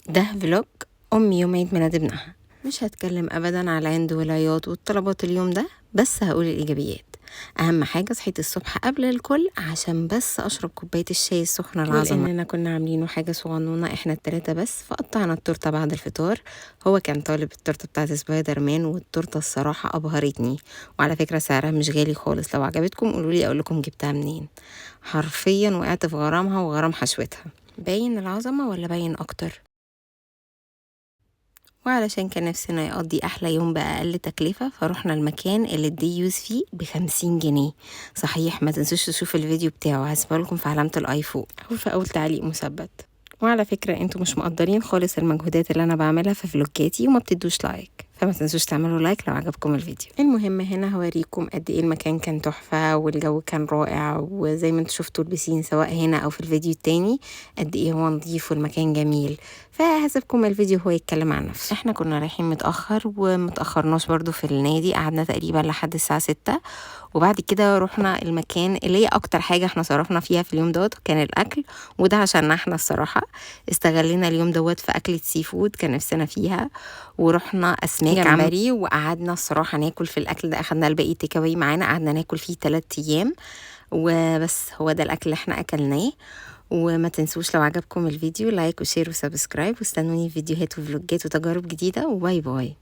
ده فلوج أمي يوم عيد ميلاد ابنها. مش هتكلم أبدا على العند والعياط والطلبات اليوم ده، بس هقول الإيجابيات. أهم حاجة صحيت الصبح قبل الكل عشان بس أشرب كوباية الشاي السخنة العظمة، لأننا كنا عاملينه حاجة صغنونة إحنا التلاتة بس، فقطعنا التورتة بعد الفطار. هو كان طالب التورتة بتاعت سبايدر مان، والتورتة الصراحة أبهرتني، وعلى فكرة سعرها مش غالي خالص. لو عجبتكم قولولي أقولكم جبتها منين. حرفيا وقعت في غرامها وغرام حشوتها. باين العظمة ولا باين أكتر؟ وعلشان كان نفسنا يقضي أحلى يوم بأقل تكلفة، فروحنا المكان اللي الدي يوز فيه ب50 جنيه. صحيح ما تنسوش تشوفوا الفيديو بتاعه، هسيبهالكم في علامة الآي فوق أو في أول تعليق مثبت. وعلى فكرة انتوا مش مقدرين خالص المجهودات اللي أنا بعملها في فلوجاتي وما بتدوش لايك، فما تنسوش تعملوا لايك لو عجبكم الفيديو. المهم هنا هوريكم قد ايه المكان كان تحفة والجو كان رائع، وزي ما انتوا شفتوا البسين سواء هنا او في الفيديو التاني قد ايه هو نظيف والمكان جميل. فهسيبكم الفيديو هو يتكلم عن نفسه. احنا كنا رايحين متأخر ومتأخرناش برضو في النادي، قعدنا تقريبا لحد الساعة 6، وبعد كده رحنا المكان اللي هي اكتر حاجة احنا صرفنا فيها في اليوم دوت كان الاكل، وده عشان احنا الصراحة استغلينا اليوم دوت في اكلة سي فود كان نفسنا فيها، ورحنا اسماك جمبري وقعدنا الصراحة ناكل في الاكل ده. اخدنا الباقي تيك اواي معانا، قعدنا ناكل فيه 3 ايام وبس. هو ده الاكل اللي احنا اكلناه. وما تنسوش لو عجبكم الفيديو لايك وشير وسبسكرايب، واستنوني في فيديوهات وفلوجات وتجارب جديدة، وباي باي.